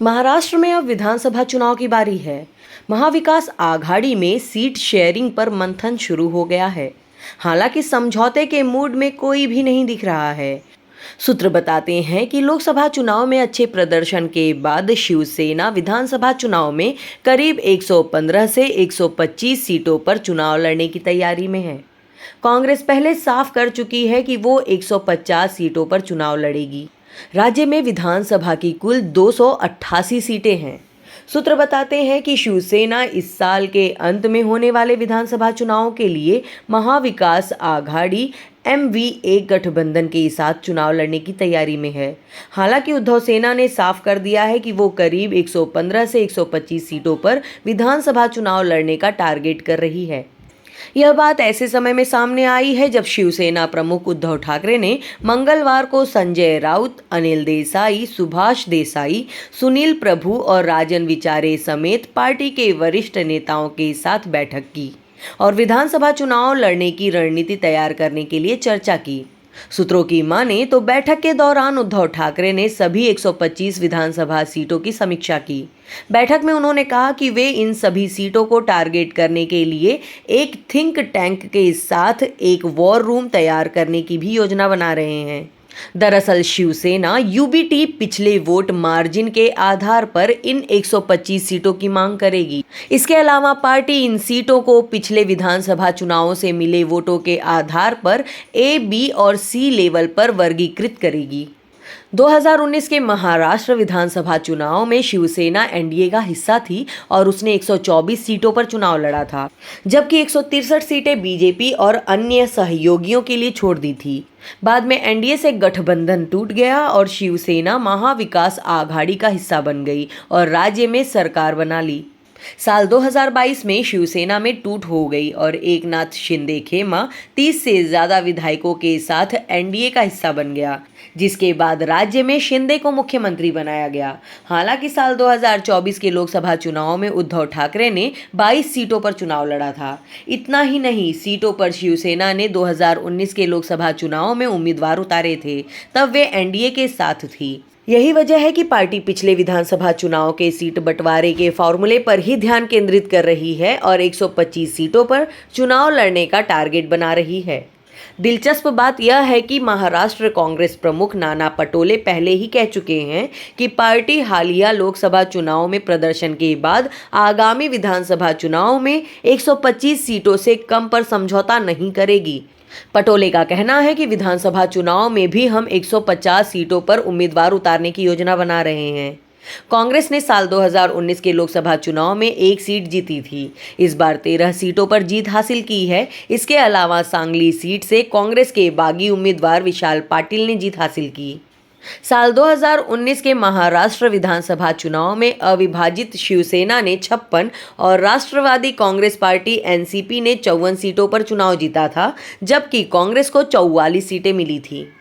महाराष्ट्र में अब विधानसभा चुनाव की बारी है। महाविकास आघाड़ी में सीट शेयरिंग पर मंथन शुरू हो गया है। हालांकि समझौते के मूड में कोई भी नहीं दिख रहा है। सूत्र बताते हैं कि लोकसभा चुनाव में अच्छे प्रदर्शन के बाद शिवसेना विधानसभा चुनाव में करीब 115 से 125 सीटों पर चुनाव लड़ने की तैयारी में है। कांग्रेस पहले साफ कर चुकी है कि वो 150 सीटों पर चुनाव लड़ेगी। राज्य में विधानसभा की कुल 288 सीटें हैं। सूत्र बताते हैं कि शिवसेना इस साल के अंत में होने वाले विधानसभा चुनाव के लिए महाविकास आघाड़ी MVA गठबंधन के साथ चुनाव लड़ने की तैयारी में है। हालांकि उद्धव सेना ने साफ कर दिया है कि वो करीब 115 से 125 सीटों पर विधानसभा चुनाव लड़ने का टारगेट कर रही है। यह बात ऐसे समय में सामने आई है जब शिवसेना प्रमुख उद्धव ठाकरे ने मंगलवार को संजय राउत, अनिल देसाई, सुभाष देसाई, सुनील प्रभु और राजन विचारे समेत पार्टी के वरिष्ठ नेताओं के साथ बैठक की और विधानसभा चुनाव लड़ने की रणनीति तैयार करने के लिए चर्चा की। सूत्रों की माने तो बैठक के दौरान उद्धव ठाकरे ने सभी 125 विधानसभा सीटों की समीक्षा की। बैठक में उन्होंने कहा कि वे इन सभी सीटों को टारगेट करने के लिए एक थिंक टैंक के साथ एक वॉर रूम तैयार करने की भी योजना बना रहे हैं। दरअसल शिवसेना UBT पिछले वोट मार्जिन के आधार पर इन 125 सीटों की मांग करेगी। इसके अलावा पार्टी इन सीटों को पिछले विधानसभा चुनावों से मिले वोटों के आधार पर A, B और C लेवल पर वर्गीकृत करेगी। 2019 के महाराष्ट्र विधानसभा चुनाव में शिवसेना NDA का हिस्सा थी और उसने 124 सीटों पर चुनाव लड़ा था, जबकि 163 सीटें BJP और अन्य सहयोगियों के लिए छोड़ दी थी। बाद में NDA से गठबंधन टूट गया और शिवसेना महाविकास आघाड़ी का हिस्सा बन गई और राज्य में सरकार बना ली। साल 2022 में शिवसेना में टूट हो गई और एकनाथ शिंदे खेमा 30 से ज्यादा विधायकों के साथ NDA का हिस्सा बन गया, जिसके बाद राज्य में शिंदे को मुख्यमंत्री बनाया गया। हालांकि साल 2024 के लोकसभा चुनाव में उद्धव ठाकरे ने 22 सीटों पर चुनाव लड़ा था। इतना ही नहीं, सीटों पर शिवसेना ने 2019 के लोकसभा चुनाव में उम्मीदवार उतारे थे, तब वे NDA के साथ थी। यही वजह है कि पार्टी पिछले विधानसभा चुनाव के सीट बंटवारे के फॉर्मूले पर ही ध्यान केंद्रित कर रही है और 125 सीटों पर चुनाव लड़ने का टारगेट बना रही है। दिलचस्प बात यह है कि महाराष्ट्र कांग्रेस प्रमुख नाना पटोले पहले ही कह चुके हैं कि पार्टी हालिया लोकसभा चुनाव में प्रदर्शन के बाद आगामी विधानसभा चुनाव में 125 सीटों से कम पर समझौता नहीं करेगी। पटोले का कहना है कि विधानसभा चुनाव में भी हम 150 सीटों पर उम्मीदवार उतारने की योजना बना रहे हैं। कांग्रेस ने साल 2019 के लोकसभा चुनाव में 1 सीट जीती थी। इस बार 13 सीटों पर जीत हासिल की है। इसके अलावा सांगली सीट से कांग्रेस के बागी उम्मीदवार विशाल पाटिल ने जीत हासिल की। साल 2019 के महाराष्ट्र विधानसभा चुनाव में अविभाजित शिवसेना ने 56 और राष्ट्रवादी कांग्रेस पार्टी NCP ने 54 सीटों पर चुनाव जीता था, जबकि कांग्रेस को 44 सीटें मिली थी।